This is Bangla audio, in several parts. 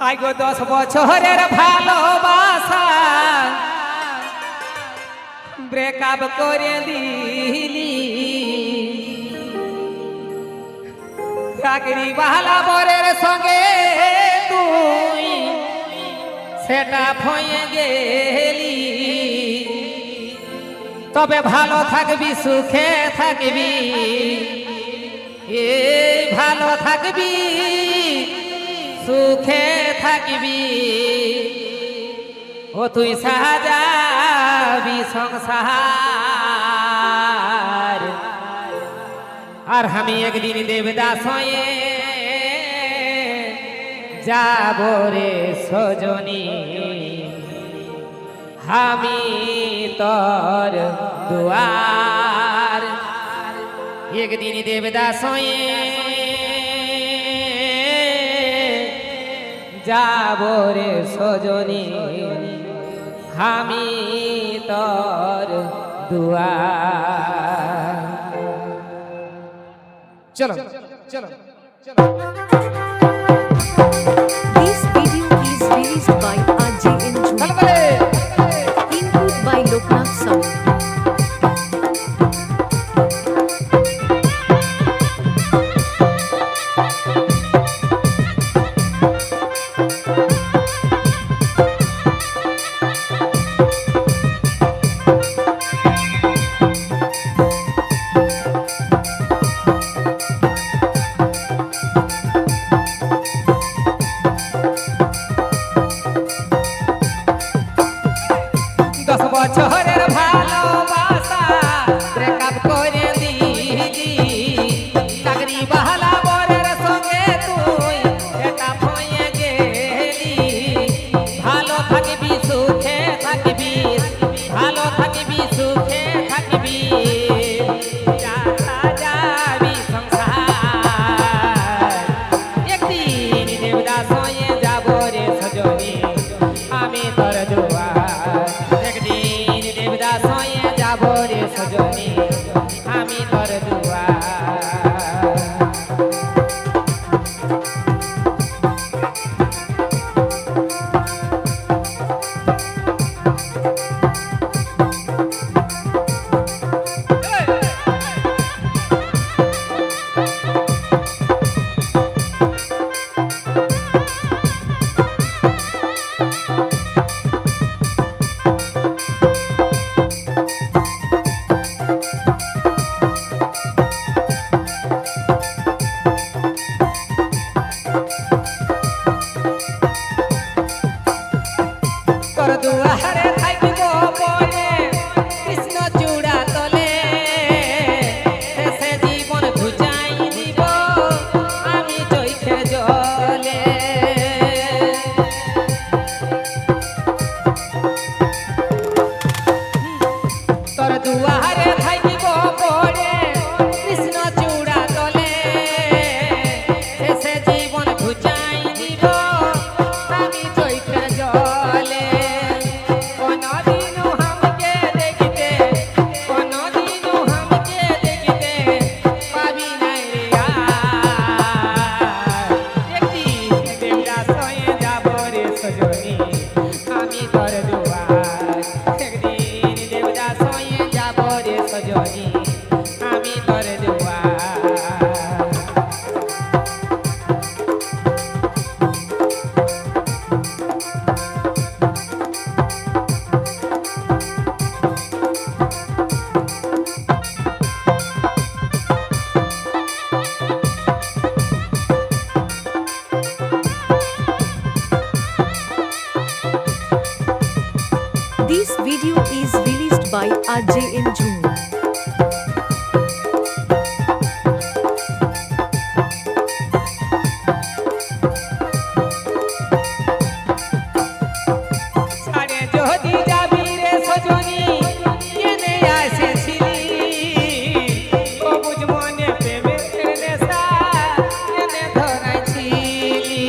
আইগো 10 বছরের ভালোবাসা ব্রেকআপ করে দিলি চাকরি বালা বরের সঙ্গে তুই সেটা হয়ে গেলি তবে ভালো থাকবি সুখে থাকবি এই ভালো থাকবি সুখে থাকবি ও তুই সাজাবি সংসার আর আমি একদিন দেবদাস হয়ে যাব রে সজনী আমি তোর দুয়ার একদিন দেবদাস হয়ে যাব রে সজনী আমি তোর দুয়ার চলো চলো চলো This video is released by RJN June. Input by Loknath Sound. বছরের ভালোবাসা ব্রেকআপ করে দিলি চাকরি বালা বরের সঙ্গে তুই এটা হয়ে গেলি ভালো থাকবি সুখে থাকবি ভালো থাকবি সুখে থাকবি যাবি সংসার একদিন দেবদাস হয়ে যাব রে সজনী আমি তোর দুয়ার একদিন দেবদাস হয়ে যাব রে সজনী আমি তোর দুয়ার তোর দুয়ারে থাকিব বলে কৃষ্ণ চূড়া তলে শেষে জীবন ঘুচাই দিব আমি চৈখের জলে তোর দুয়ারে থাকিব বলে কৃষ্ণ চূড়া তলে শেষে জীবন ঘুচাই দিব আমি চৈখের জলে কোনদিনও আমাকে দেখতে কোনদিনও আমাকে দেখতে পাবি নাই রে আর একদিন দেবদাস হয়ে যাব রে সজনী আমি তোর দুয়ার একদিন দেবদাস হয়ে যাব রে সজনী আমি তোর দুয়ার This video is released by RJN June. ছাড়ে যদি যাবি রে সজনী কেনে আসেছিলি সবুজ মনে প্রেমের নেশা কেনে ধরাইছিলি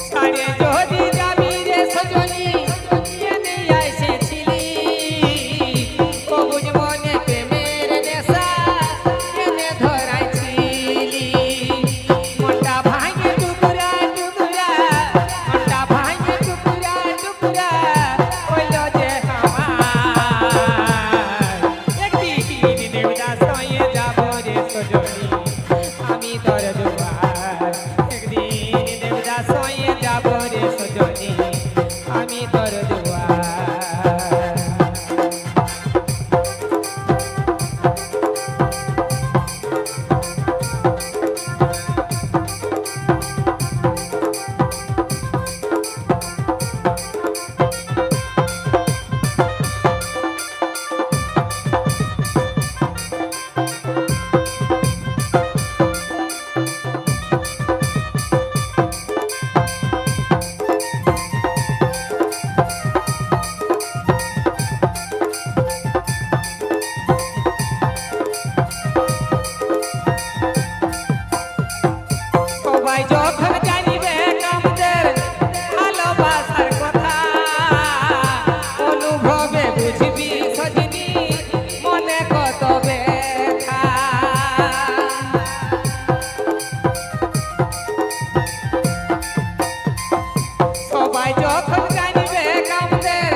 ছাড়ে যদি দেবদাস হয়ে যাব রে সজনী আমি তোর দুয়ার একদিন দেবদাস হয়ে যাব রে সজনী আমি তোর দুয়ার সবাই যখন জানিবে আমাদের ভালোবাসার কথা অনুভবে বুঝবি সজনী মনে কত ব্যথা সবাই যখন জানিবে আমাদের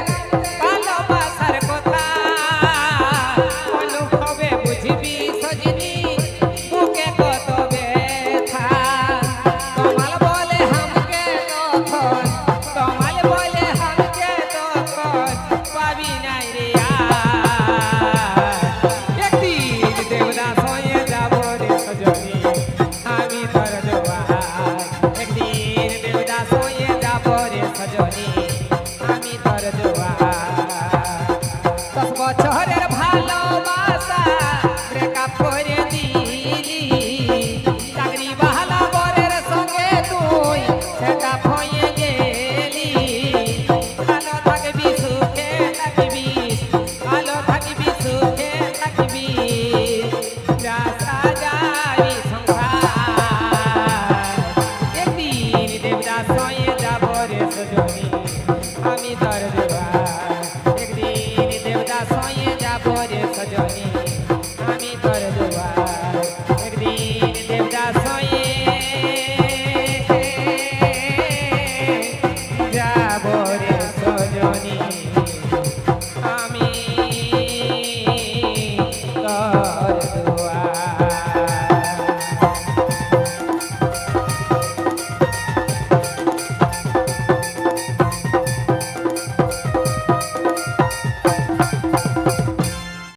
ভালোবাসার কথা অনুভবে বুঝবি সজনী বুকে কত ব্যথা তোমাল বলে হামকে তখন তোমাল বলে হামকে তখন পাবি নাই রে একদিন দেবদাস হয়ে যাব রে সজনী আমি তোর দুয়ার একদিন দেবদাস হয়ে যাব রে সজনী আমি তোর দুয়ার 10 বছরের ভালোবাসা ব্রেকআপ করে দিলি চাকরি বাহালা বরের সঙ্গে তুই সেটা হয়ে গেলি ভালো থাকবি সুখে থাকবি ভালো থাকবি সুখে থাকবি রাস্তা যাবি সংসার একদিন দেবদাস হয়ে যাব রে সজনী আমি তোর দুয়ার একদিন দেবদাস হয়ে যাব রে সজনী